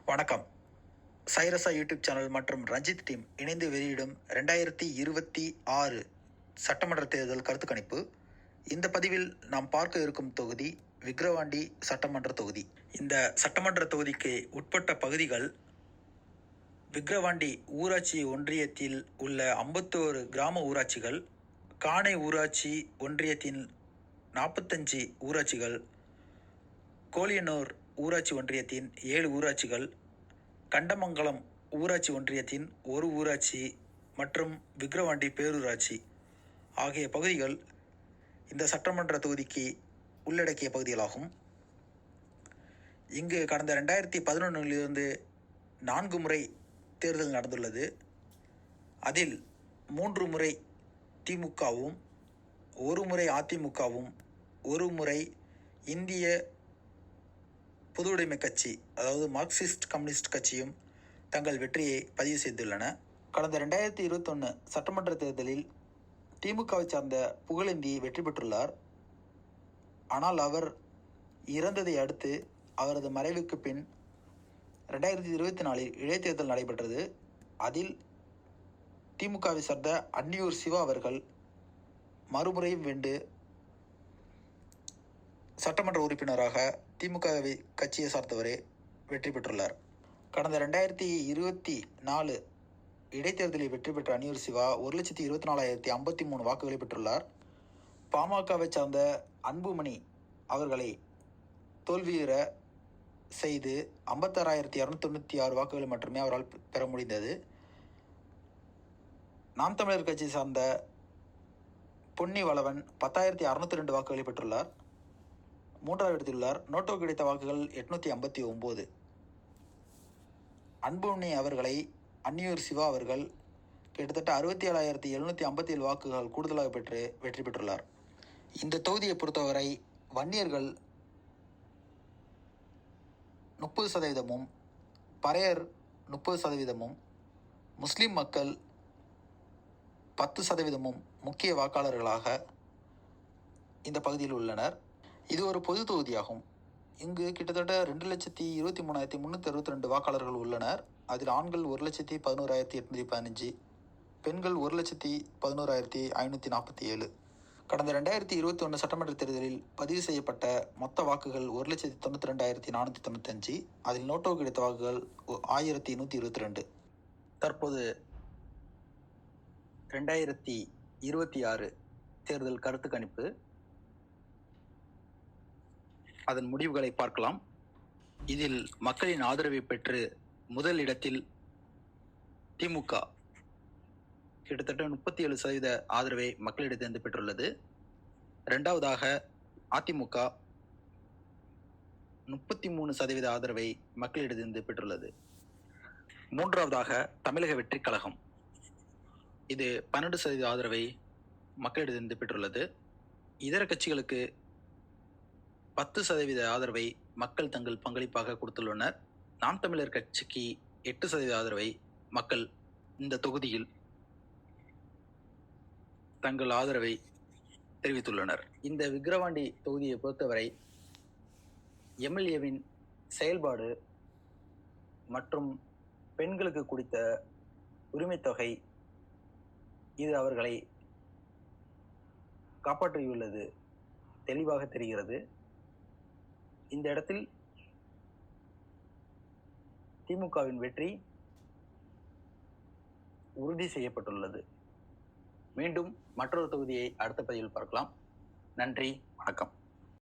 வணக்கம். சைரசா YouTube channel மற்றும் Ranjith team இணைந்து வெளியிடும் 2026 சட்டமன்ற தேர்தல் கருத்து கணிப்பு. இந்த பதிவில் நாம் பார்க்க இருக்கும் தொகுதி விக்கிரவாண்டி சட்டமன்ற தொகுதி. இந்த சட்டமன்ற தொகுதிக்கு உட்பட்ட பகுதிகள் விக்கிரவாண்டி ஊராட்சி ஒன்றியத்தில் உள்ள 51 கிராம ஊராட்சிகள், காணை ஊராட்சி ஒன்றியத்தின் 45 ஊராட்சிகள், கோலியனூர் ஊராட்சி ஒன்றியத்தின் 7 ஊராட்சிகள், கண்டமங்கலம் ஊராட்சி ஒன்றியத்தின் 1 ஊராட்சி மற்றும் விக்கிரவாண்டி பேரூராட்சி ஆகிய பகுதிகள் இந்த சட்டமன்ற தொகுதிக்கு உள்ளடக்கிய பகுதிகளாகும். இங்கு கடந்த 2011 4 முறை தேர்தல் நடந்துள்ளது. அதில் 3 முறை திமுகவும், 1 முறை அதிமுகவும், 1 முறை இந்திய பொதுவுடைமை கட்சி அதாவது மார்க்சிஸ்ட் கம்யூனிஸ்ட் கட்சியும் தங்கள் வெற்றியை பதிவு செய்துள்ளன. கடந்த 2021 சட்டமன்ற தேர்தலில் திமுகவை சார்ந்த புகழேந்தி வெற்றி பெற்றுள்ளார். ஆனால் அவர் இறந்ததை அடுத்து அவரது மறைவுக்கு பின் 2024 இடைத்தேர்தல் நடைபெற்றது. அதில் திமுகவை சார்ந்த அன்னியூர் சிவா அவர்கள் மறுமுறையும் வென்று சட்டமன்ற உறுப்பினராக திமுக கட்சியை சார்ந்தவரே வெற்றி பெற்றுள்ளார். கடந்த 2024 இடைத்தேர்தலில் வெற்றி பெற்ற அன்னியூர் சிவா 1,24,053 வாக்குகளை பெற்றுள்ளார். பாமகவை சார்ந்த அன்புமணி அவர்களை தோல்வியுற செய்து 56,296 வாக்குகளை மட்டுமே அவரால் பெற முடிந்தது. நாம் தமிழர் கட்சி சார்ந்த பொன்னி வளவன் 10,602 வாக்குகளை பெற்றுள்ளார். 3வது இடத்தில் உள்ளார். நோட்டோக்கு கிடைத்த வாக்குகள் 859. அன்புமணி அவர்களை அன்னியூர் சிவா அவர்கள் கிட்டத்தட்ட 67,757 வாக்குகள் கூடுதலாக பெற்று வெற்றி பெற்றுள்ளார். இந்த தொகுதியை பொறுத்தவரை வன்னியர்கள் 30%, பறையர் 30%, முஸ்லிம் மக்கள் 10% முக்கிய வாக்காளர்களாக இந்த பகுதியில் உள்ளனர். இது ஒரு பொது தொகுதியாகும். இங்கு கிட்டத்தட்ட 2,23,362 வாக்காளர்கள் உள்ளனர். அதில் ஆண்கள் 1,11,815, பெண்கள் 1,11,547. கடந்த 2021 சட்டமன்ற தேர்தலில் பதிவு செய்யப்பட்ட மொத்த வாக்குகள் 1,92,495. அதில் நோட்டோ கிடைத்த வாக்குகள் 1,122. தற்போது 2026 தேர்தல் கருத்து கணிப்பு, அதன் முடிவுகளை பார்க்கலாம். இதில் மக்களின் ஆதரவை பெற்று முதல் இடத்தில் திமுக கிட்டத்தட்ட 37% ஆதரவை மக்களிடத்திலிருந்து பெற்றுள்ளது. 2வதாக அதிமுக 33% ஆதரவை மக்களிடத்திலிருந்து பெற்றுள்ளது. 3வதாக தமிழக வெற்றி கழகம், இது 12% ஆதரவை மக்களிடத்திலிருந்து பெற்றுள்ளது. இதர கட்சிகளுக்கு 10% ஆதரவை மக்கள் தங்கள் பங்களிப்பாக கொடுத்துள்ளனர். நாம் தமிழர் கட்சிக்கு 8% ஆதரவை மக்கள் இந்த தொகுதியில் தங்கள் ஆதரவை தெரிவித்துள்ளனர். இந்த விக்கிரவாண்டி தொகுதியை பொறுத்தவரை எம்எல்ஏவின் செயல்பாடு மற்றும் பெண்களுக்கு கொடுத்த உரிமை தொகை இது அவர்களை காப்பாற்றியுள்ளது தெளிவாக தெரிகிறது. இந்த இடத்தில் திமுகவின் வெற்றி உறுதி செய்யப்பட்டுள்ளது. மீண்டும் மற்றொரு தொகுதியை அடுத்த பதிவில் பார்க்கலாம். நன்றி, வணக்கம்.